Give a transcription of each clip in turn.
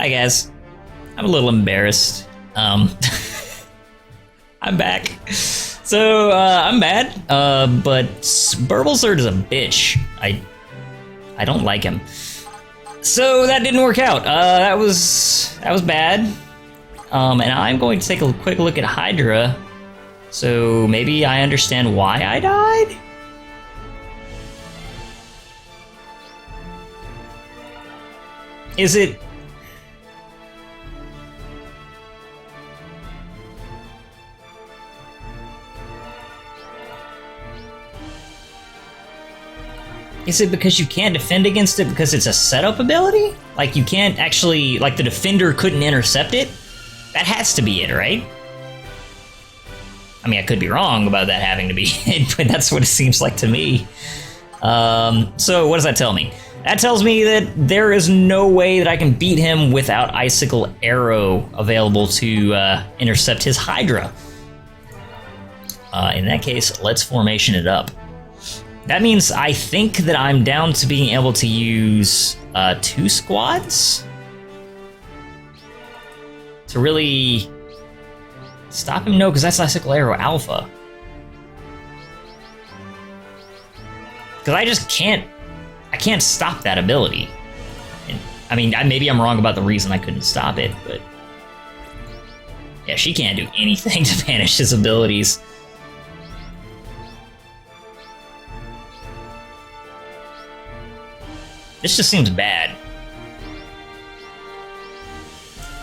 Hi guys. I'm a little embarrassed. I'm back. So, I'm mad, but Burblesard is a bitch. I don't like him. So that didn't work out. That was bad. And I'm going to take a quick look at Hydra. So maybe I understand why I died? Is it... Is it because you can't defend against it because it's a setup ability? Like you can't actually, like the defender couldn't intercept it? That has to be it, right? I mean, I could be wrong about that having to be it, but that's what it seems like to me. So what does that tell me? That tells me that there is no way that I can beat him without Icicle Arrow available to intercept his Hydra. In that case, let's formation it up. That means I think that I'm down to being able to use 2 squads to really stop him. No, because that's Icicle Arrow Alpha. Because I just can't. I can't stop that ability. And, I mean, maybe I'm wrong about the reason I couldn't stop it, but yeah, she can't do anything to banish his abilities. This just seems bad.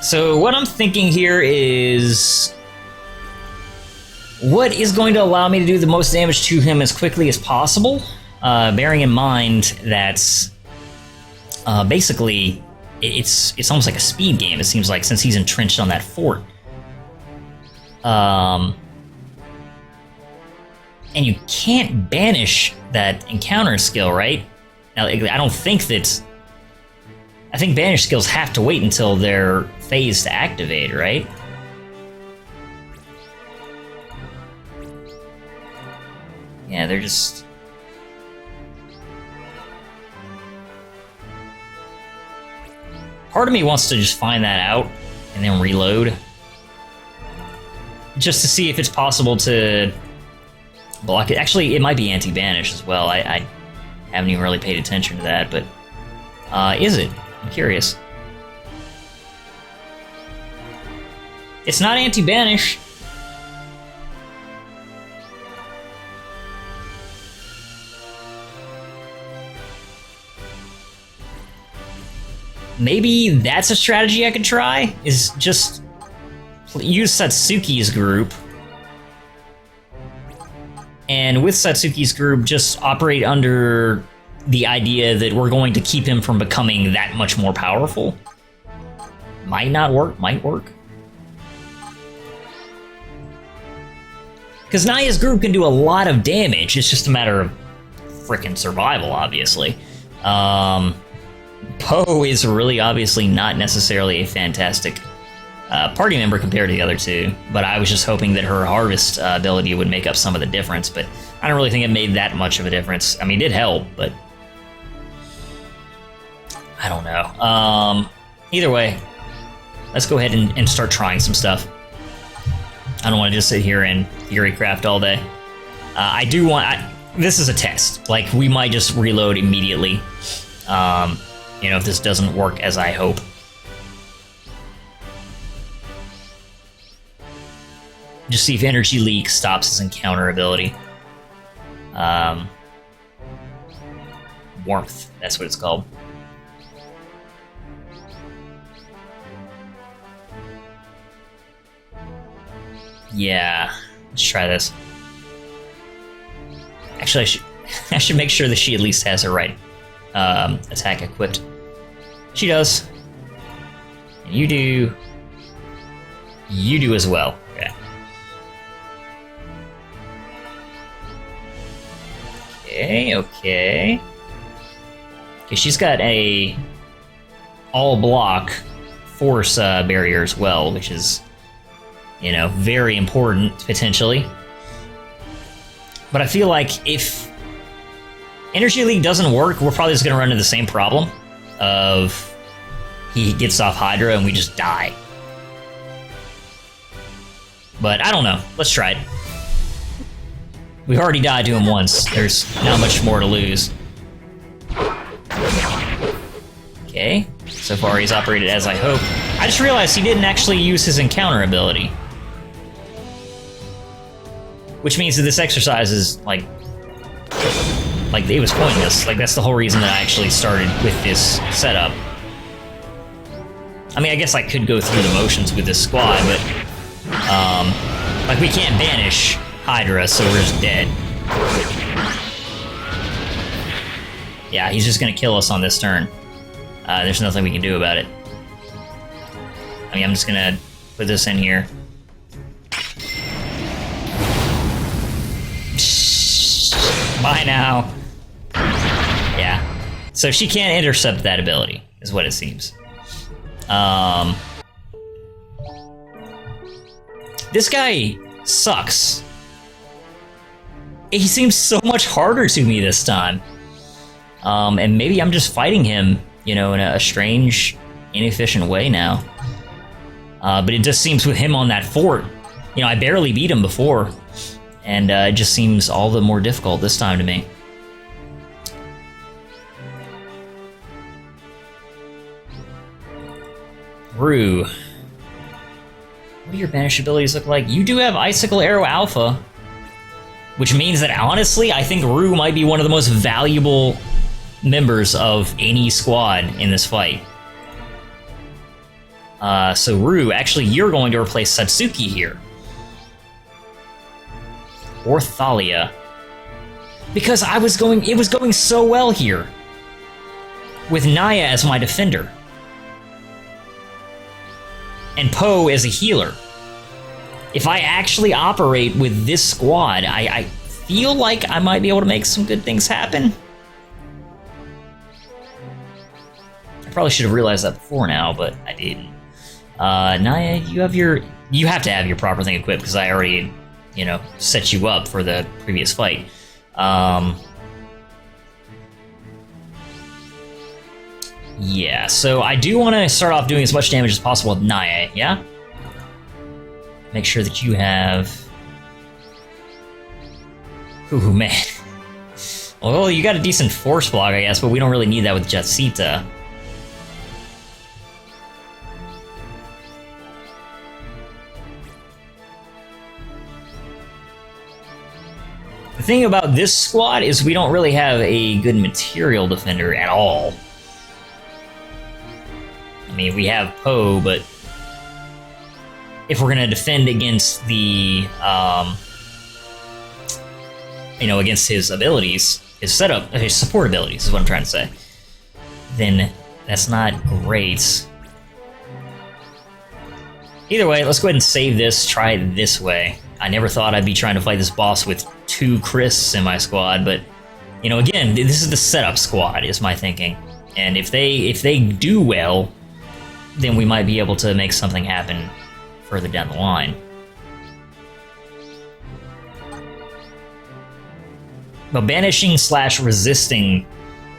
So what I'm thinking here is... what is going to allow me to do the most damage to him as quickly as possible? Bearing in mind that basically it's almost like a speed game, it seems like, since he's entrenched on that fort. And you can't banish that encounter skill, right? Now, I don't think that... I think banish skills have to wait until they're phased to activate, right? Yeah, they're just... part of me wants to just find that out and then reload. Just to see if it's possible to block it. Actually, it might be anti-banish as well. I haven't even really paid attention to that, but is it? I'm curious. It's not anti-banish. Maybe that's a strategy I could try, is just use Satsuki's group. And with Satsuki's group, just operate under the idea that we're going to keep him from becoming that much more powerful. Might not work, might work. Because Naya's group can do a lot of damage, it's just a matter of frickin' survival, obviously. Poe is really obviously not necessarily a fantastic party member compared to the other two, but I was just hoping that her harvest ability would make up some of the difference, but I don't really think it made that much of a difference. I mean, it did help, but I don't know. Either way, let's go ahead and start trying some stuff. I don't want to just sit here and theorycraft all day. I do want... this is a test. Like, we might just reload immediately. You know, if this doesn't work as I hope. Just see if Energy Leak stops his encounter ability. Warmth, that's what it's called. Yeah, let's try this. Actually, I should make sure that she at least has her right attack equipped. She does. And you do. You do as well. Okay. Okay. Okay, she's got a all-block force barrier as well, which is, you know, very important, potentially. But I feel like if Energy Leak doesn't work, we're probably just going to run into the same problem of he gets off Hydra and we just die. But I don't know. Let's try it. We already died to him once. There's not much more to lose. Okay. So far he's operated as I hope. I just realized he didn't actually use his encounter ability. Which means that this exercise is, like, it was pointless. Like, that's the whole reason that I actually started with this setup. I mean, I guess I could go through the motions with this squad, but, like, we can't banish Hydra, so we're just dead. Yeah, he's just gonna kill us on this turn. There's nothing we can do about it. I mean, I'm just gonna put this in here. Bye now. Yeah. So she can't intercept that ability, is what it seems. This guy sucks. He seems so much harder to me this time. And maybe I'm just fighting him, you know, in a strange, inefficient way now. But it just seems with him on that fort, you know, I barely beat him before. And it just seems all the more difficult this time to me. Rue. What do your banish abilities look like? You do have Icicle Arrow Alpha. Which means that, honestly, I think Rue might be one of the most valuable members of any squad in this fight. So Rue, actually, you're going to replace Satsuki here. Or Thalia. Because it was going so well here. With Naya as my defender. And Poe as a healer. If I actually operate with this squad, I feel like I might be able to make some good things happen. I probably should have realized that before now, but I didn't. Naya, you have to have your proper thing equipped, because I already, you know, set you up for the previous fight. Yeah, so I do want to start off doing as much damage as possible with Naya, yeah? Make sure that you have... Ooh, man. Well, you got a decent force block, I guess, but we don't really need that with Jetsita. The thing about this squad is we don't really have a good material defender at all. I mean, we have Poe, but if we're going to defend against the, you know, against his abilities, his setup, his support abilities is what I'm trying to say, then that's not great. Either way, let's go ahead and save this, try it this way. I never thought I'd be trying to fight this boss with 2 Chris in my squad, but, you know, again, this is the setup squad, is my thinking. And if they do well, then we might be able to make something happen further down the line. But banishing / resisting, you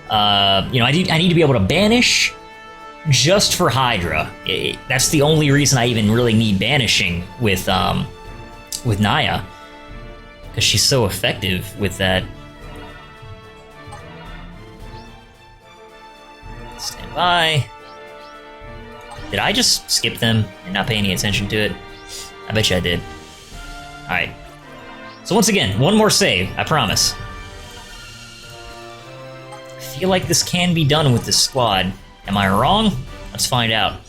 know, I need to be able to banish just for Hydra. That's the only reason I even really need banishing with Naya, because she's so effective with that. Stand by. Did I just skip them and not pay any attention to it? I bet you I did. Alright. So once again, one more save, I promise. I feel like this can be done with this squad. Am I wrong? Let's find out.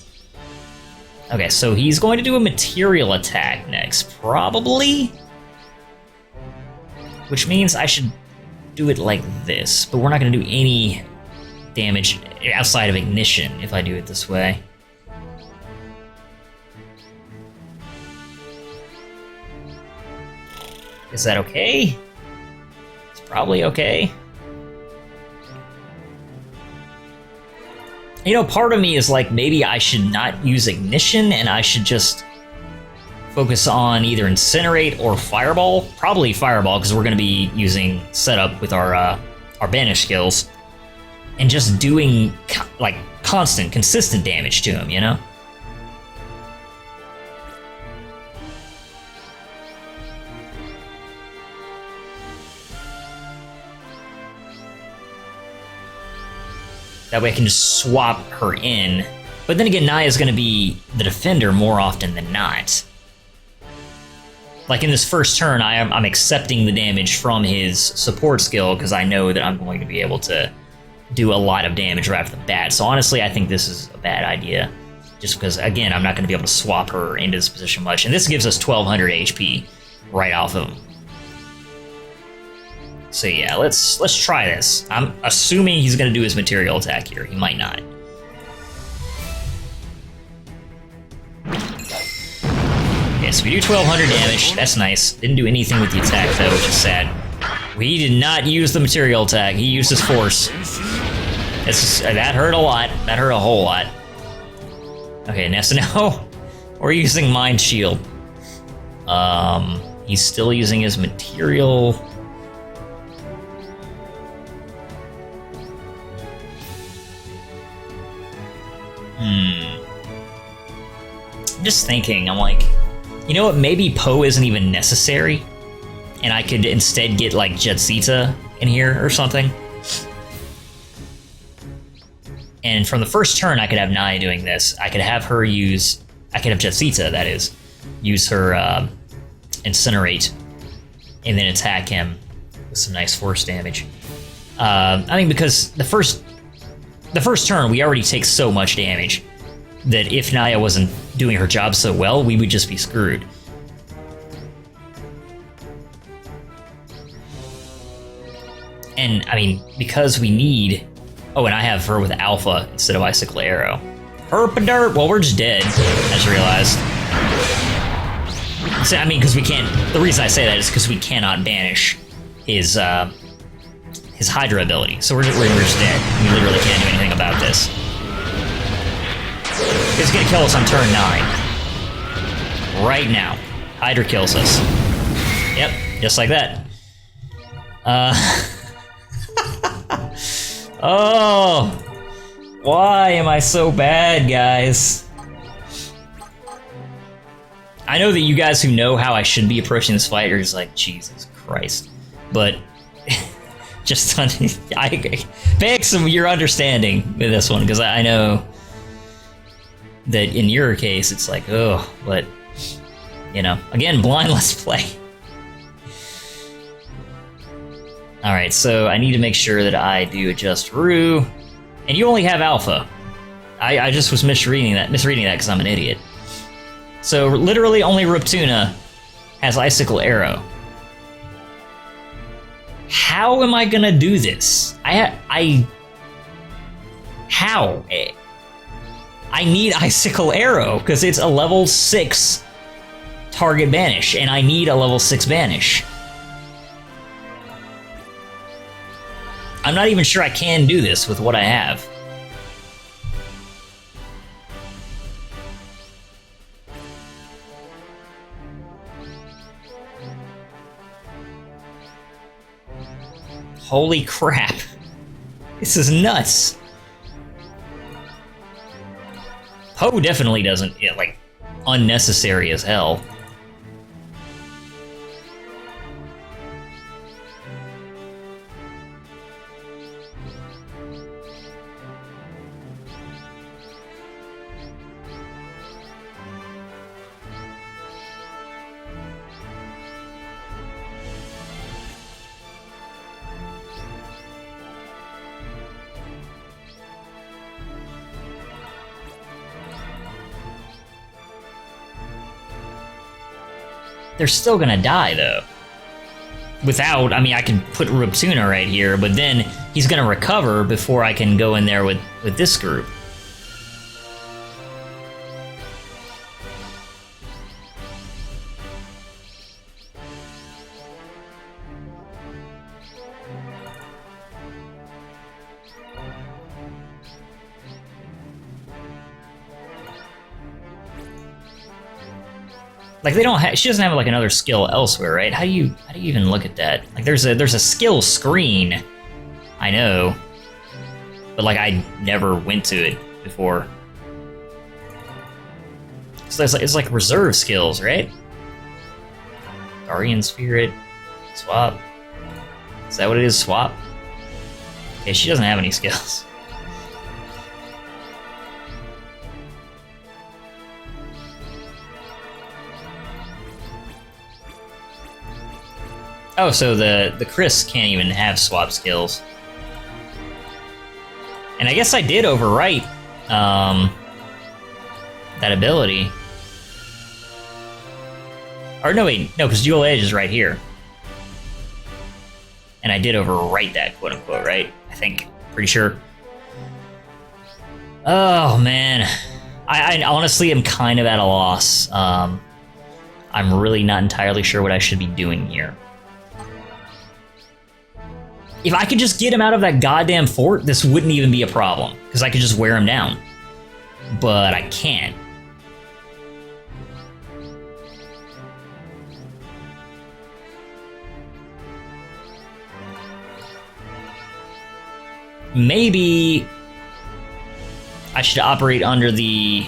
Okay, so he's going to do a material attack next, probably? Which means I should do it like this, but we're not going to do any damage outside of ignition if I do it this way. Is that okay? It's probably okay. You know, part of me is like, maybe I should not use ignition and I should just focus on either incinerate or fireball. Probably fireball, because we're going to be using setup with our banish skills. And just doing, like, constant, consistent damage to him, you know? That way I can just swap her in. But then again, Naya's gonna be the defender more often than not. Like in this first turn, I'm accepting the damage from his support skill because I know that I'm going to be able to do a lot of damage right off the bat. So honestly, I think this is a bad idea. Just because, again, I'm not going to be able to swap her into this position much. And this gives us 1200 HP right off of him. So yeah, let's try this. I'm assuming he's going to do his material attack here. He might not. Okay, so we do 1200 damage. That's nice. Didn't do anything with the attack, though, which is sad. We did not use the material attack. He used his force. That hurt a lot. That hurt a whole lot. Okay, now we're using Mind Shield. He's still using his material. I'm just thinking, I'm like, you know what, maybe Poe isn't even necessary, and I could instead get, like, Jetsita in here or something. And from the first turn, I could have Naya doing this. I could have her use... I could have Jetsita, that is, use her Incinerate, and then attack him with some nice force damage. I mean, because the first turn, we already take so much damage that if Naya wasn't doing her job so well, we would just be screwed. And, I mean, because we need... Oh, and I have her with Alpha instead of Icicle Arrow. Herpaderp! Well, we're just dead, I just realized. So, I mean, because we can't... The reason I say that is because we cannot banish his Hydra ability. So we're just dead. We literally can't do anything about this. It's gonna kill us on turn 9. Right now. Hydra kills us. Yep, just like that. Oh! Why am I so bad, guys? I know that you guys who know how I should be approaching this fight are just like, Jesus Christ. But... just beg some your understanding with this one, because I know that in your case it's like, oh, but you know, again, blind let's play. Alright, so I need to make sure that I do adjust Rue, and you only have Alpha. I just was misreading that because I'm an idiot. So literally only Ruptuna has Icicle Arrow. How am I gonna do this? How? I need Icicle Arrow, because it's a level 6 target banish, and I need a level 6 banish. I'm not even sure I can do this with what I have. Holy crap. This is nuts. Poe definitely doesn't, like, unnecessary as hell. They're still gonna die, though. Without, I mean, I can put Ruptuna right here, but then he's gonna recover before I can go in there with this group. Like, they don't have, she doesn't have, like, another skill elsewhere, right? How do you even look at that? Like, there's a skill screen, I know, but, like, I never went to it. before. So it's like reserve skills, right? Guardian Spirit, swap. Is that what it is? Swap? Okay, she doesn't have any skills. Oh, so the Chris can't even have swap skills. And I guess I did overwrite that ability. Or no, wait, no, because Dual Edge is right here. And I did overwrite that, quote unquote, right? I think. Pretty sure. Oh, man. I honestly am kind of at a loss. I'm really not entirely sure what I should be doing here. If I could just get him out of that goddamn fort, this wouldn't even be a problem. Because I could just wear him down. But I can't. Maybe I should operate under the...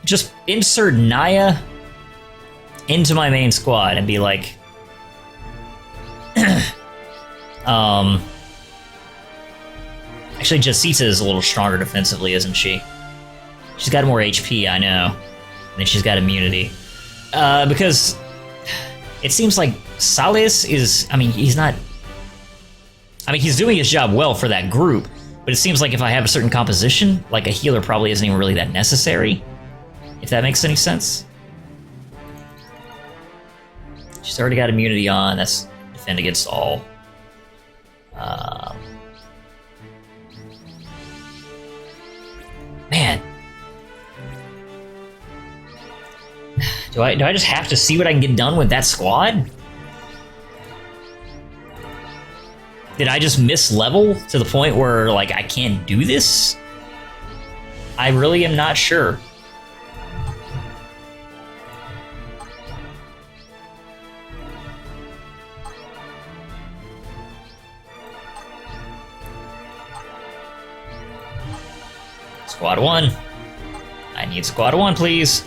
Just insert Naya into my main squad and be like... Actually, Jasita is a little stronger defensively, isn't she? She's got more HP, I know. And then she's got immunity. Because it seems like Salis is... I mean, he's not... I mean, he's doing his job well for that group, but it seems like if I have a certain composition, like a healer probably isn't even really that necessary. If that makes any sense. She's already got immunity on, that's defend against all. Man. Do I just have to see what I can get done with that squad? Did I just miss-level to the point where, like, I can't do this? I really am not sure. Squad 1. I need Squad 1, please.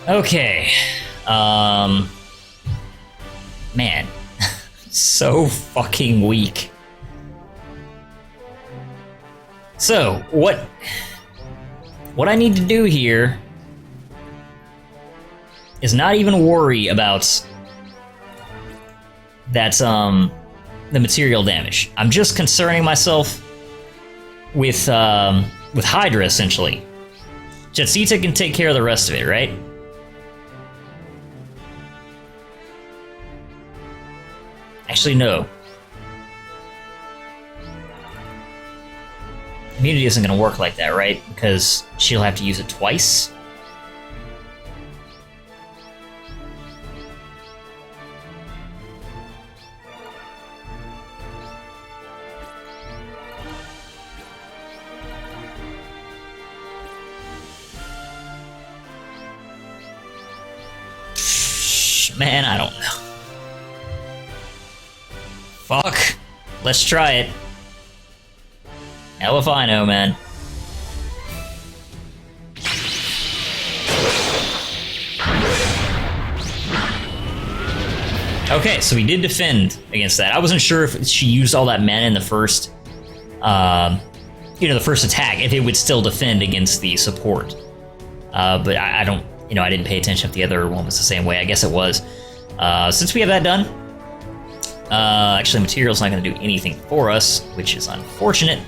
Okay. Man. So fucking weak. So, what I need to do here is not even worry about that, the material damage. I'm just concerning myself with Hydra, essentially. Jetsita can take care of the rest of it, right? Actually, no. Immunity isn't going to work like that, right? Because she'll have to use it twice. Man, I don't know. Fuck. Let's try it. Hell if I know, man. Okay, so we did defend against that. I wasn't sure if she used all that mana in the first, the first attack, if it would still defend against the support. But I don't, I didn't pay attention if the other one was the same way. I guess it was. Since we have that done, actually material's not going to do anything for us, which is unfortunate.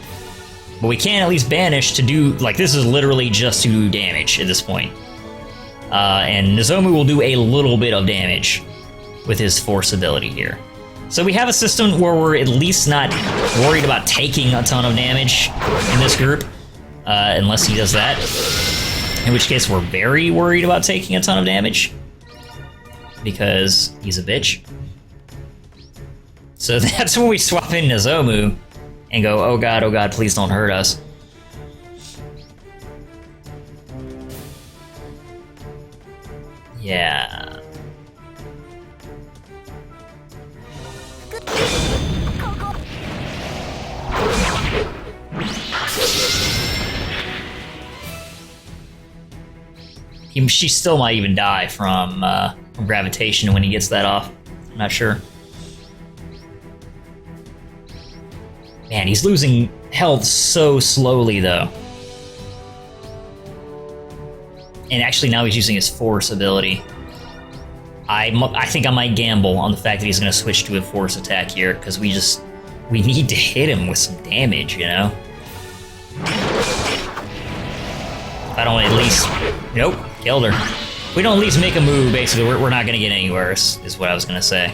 But we can at least banish to do, like, this is literally just to do damage at this point. And Nozomu will do a little bit of damage with his force ability here. So we have a system where we're at least not worried about taking a ton of damage in this group, unless he does that. In which case we're very worried about taking a ton of damage, because he's a bitch. So that's when we swap in Nozomu and go, oh god, please don't hurt us. Yeah. she still might even die from gravitation when he gets that off. I'm not sure. Man, he's losing health so slowly, though. And actually, now he's using his force ability. I think I might gamble on the fact that he's going to switch to a force attack here, because we need to hit him with some damage, you know? If I don't at least... Nope, killed her. If we don't at least make a move, basically, we're not going to get anywhere, is what I was going to say.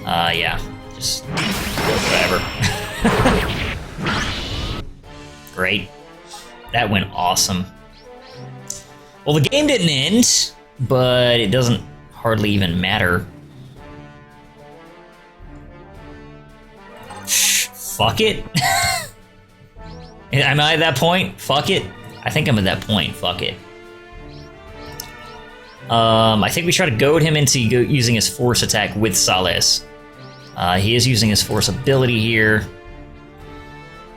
Yeah. Just... whatever. Great. That went awesome. Well, the game didn't end, but it doesn't hardly even matter. Fuck it. Am I at that point? Fuck it. I think I'm at that point. Fuck it. I think we try to goad him into using his force attack with Salas. He is using his force ability here.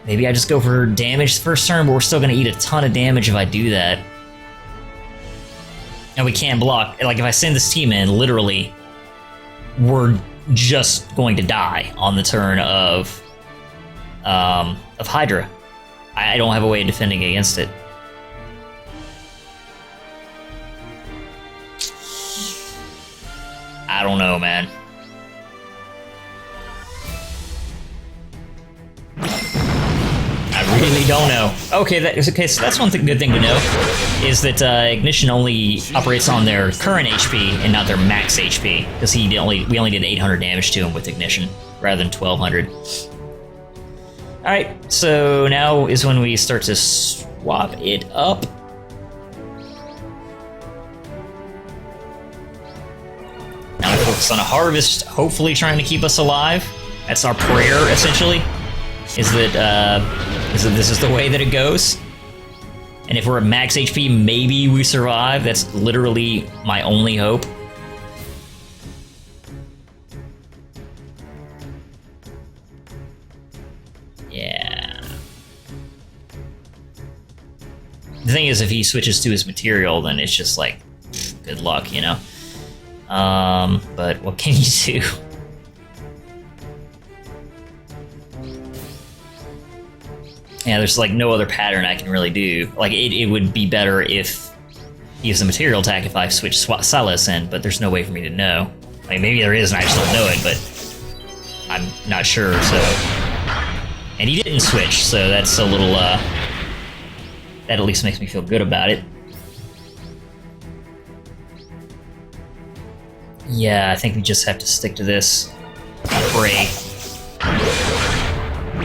Maybe I just go for damage the first turn, but we're still going to eat a ton of damage if I do that. And we can't block. Like, if I send this team in, literally, we're just going to die on the turn of Hydra. I don't have a way of defending against it. I don't know, man. I really don't know. Okay, so that's one good thing to know, is that Ignition only operates on their current HP and not their max HP, because we only did 800 damage to him with Ignition, rather than 1200. Alright, so now is when we start to swap it up. Now we focus on a harvest, hopefully trying to keep us alive. That's our prayer, essentially, is that this is the way that it goes. And if we're at max HP, maybe we survive. That's literally my only hope. Yeah. The thing is, if he switches to his material, then it's just like, good luck, you know? But what can you do? Yeah, there's like no other pattern I can really do. Like, it would be better if he used the material attack if I switch Salas in, but there's no way for me to know. I mean, maybe there is and I just don't know it, but I'm not sure, so... And he didn't switch, so that's a little, that at least makes me feel good about it. Yeah, I think we just have to stick to this. Pray.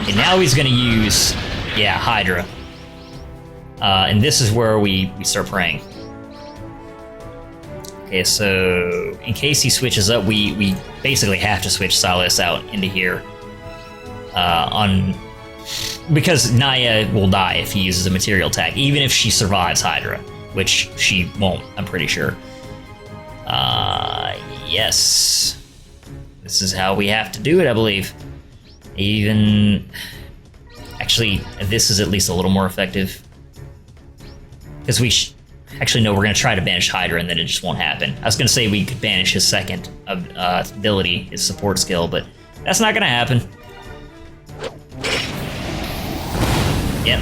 And now he's gonna use... Yeah, Hydra. And this is where we start praying. Okay, so in case he switches up, we basically have to switch Salas out into here. Because Naya will die if he uses a material attack, even if she survives Hydra, which she won't, I'm pretty sure. Yes. This is how we have to do it, I believe. Even... Actually, this is at least a little more effective. Because actually, no, we're going to try to banish Hydra, and then it just won't happen. I was going to say we could banish his second ability, his support skill, but that's not going to happen. Yep.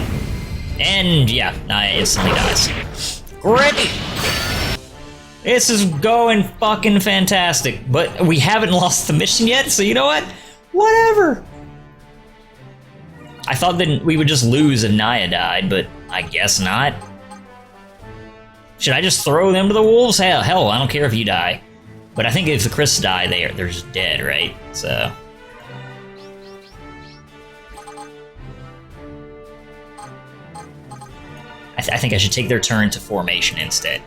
And, yeah, Naya instantly dies. Great! This is going fucking fantastic, but we haven't lost the mission yet, so you know what? Whatever! I thought that we would just lose if Naya died, but I guess not. Should I just throw them to the wolves? Hell, I don't care if you die. But I think if the Chris die, they're just dead, right? So... I think I should take their turn to formation instead.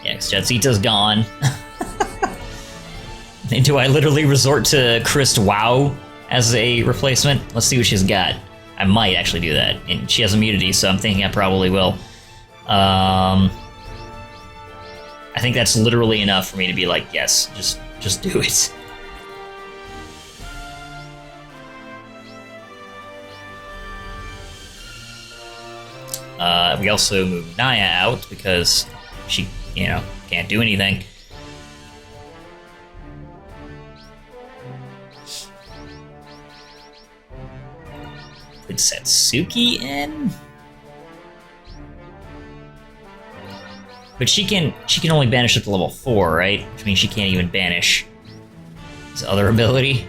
Yeah, because Jadzita's gone. And do I literally resort to Chris Wow as a replacement? Let's see what she's got. I might actually do that. And she has immunity, so I'm thinking I probably will. I think that's literally enough for me to be like, yes, just do it. We also moved Naya out because she, can't do anything. Put Satsuki in? But she can only banish up to level 4, right? Which means she can't even banish his other ability.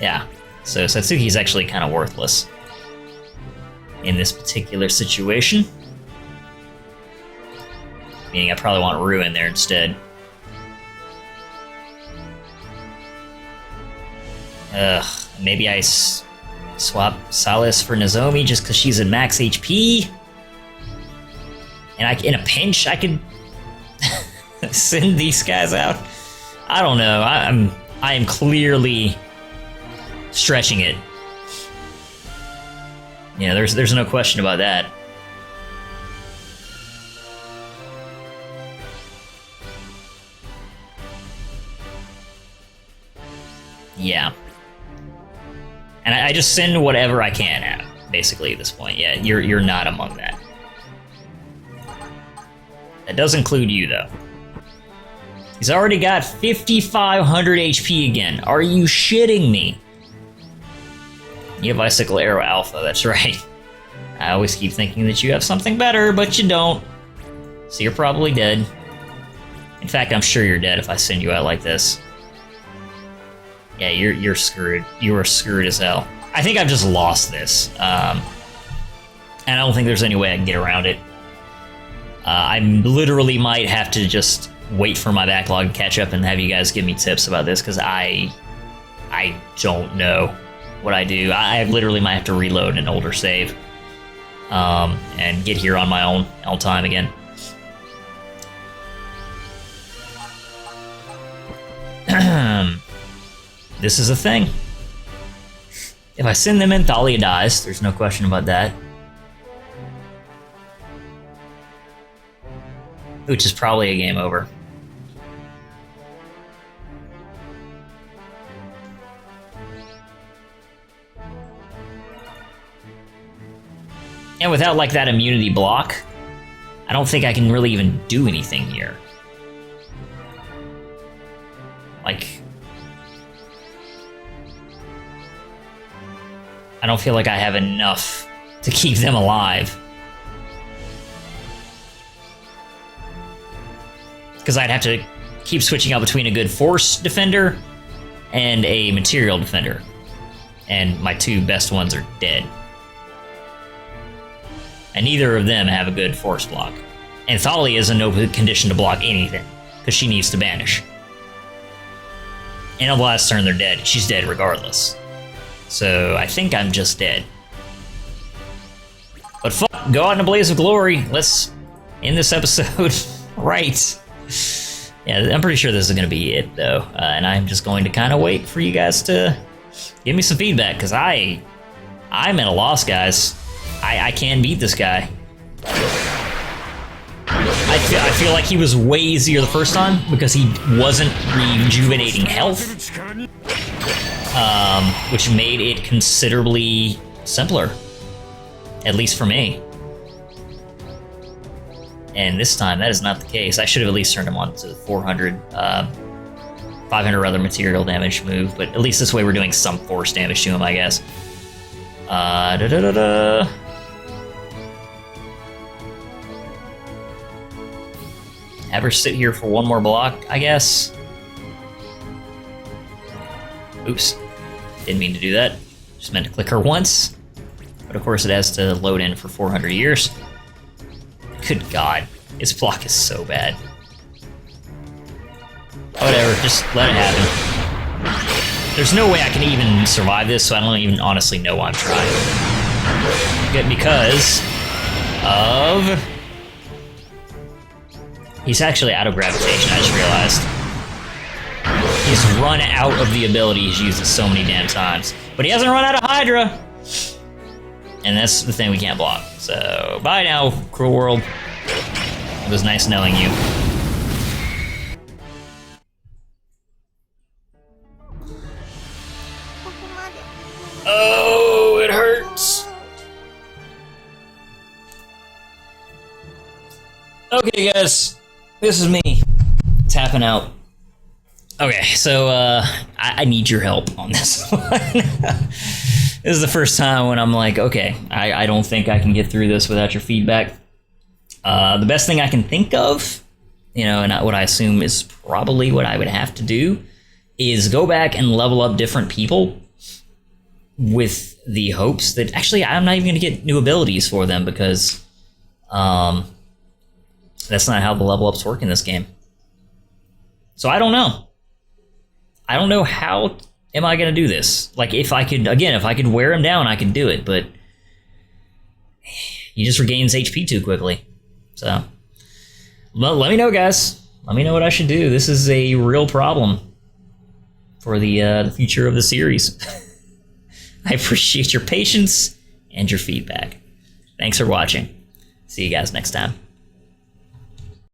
Yeah, so Satsuki is actually kind of worthless in this particular situation. Meaning I probably want Ru in there instead. Maybe I swap Salis for Nozomi just because she's at max HP? And in a pinch, I could send these guys out? I don't know, I am clearly stretching it. Yeah, there's no question about that. Yeah. And I just send whatever I can out, basically, at this point. Yeah, you're not among that. That does include you, though. He's already got 5,500 HP again. Are you shitting me? You have Icicle Arrow Alpha, that's right. I always keep thinking that you have something better, but you don't. So you're probably dead. In fact, I'm sure you're dead if I send you out like this. Yeah, you're screwed. You are screwed as hell. I think I've just lost this. And I don't think there's any way I can get around it. I literally might have to just wait for my backlog to catch up and have you guys give me tips about this, because I don't know what I do. I literally might have to reload an older save and get here on my own time again. This is a thing. If I send them in, Thalia dies. There's no question about that. Which is probably a game over. And without, like, that immunity block, I don't think I can really even do anything here. Like, I don't feel like I have enough to keep them alive. Because I'd have to keep switching out between a good force defender and a material defender. And my two best ones are dead. And neither of them have a good force block. And Thalia is in no condition to block anything, because she needs to banish. And on the last turn, they're dead. She's dead regardless. So I think I'm just dead. But fuck, go out in a blaze of glory. Let's end this episode right. Yeah, I'm pretty sure this is going to be it, though. And I'm just going to kind of wait for you guys to give me some feedback, because I'm at a loss, guys. I can't beat this guy. I feel like he was way easier the first time because he wasn't rejuvenating health, which made it considerably simpler, at least for me. And this time, that is not the case. I should have at least turned him on to 400, 500 rather material damage move, but at least this way we're doing some force damage to him, I guess. Have her sit here for one more block, I guess. Oops. Didn't mean to do that. Just meant to click her once. But of course it has to load in for 400 years. Good God. This block is so bad. Whatever, just let it happen. There's no way I can even survive this, so I don't even honestly know why I'm trying. Good, because of... He's actually out of gravitation, I just realized. He's run out of the ability he's used it so many damn times. But he hasn't run out of Hydra! And that's the thing we can't block. So, bye now, cruel world. It was nice knowing you. Oh, it hurts! Okay, guys, this is me tapping out. Okay, so I need your help on this one. This is the first time when I'm like, okay, I don't think I can get through this without your feedback. The best thing I can think of, and what I assume is probably what I would have to do, is go back and level up different people with the hopes that, actually, I'm not even going to get new abilities for them because that's not how the level ups work in this game. So I don't know. I don't know how am I going to do this. Like, if I could wear him down, I could do it, but he just regains HP too quickly. So, well, let me know, guys. Let me know what I should do. This is a real problem for the future of the series. I appreciate your patience and your feedback. Thanks for watching. See you guys next time.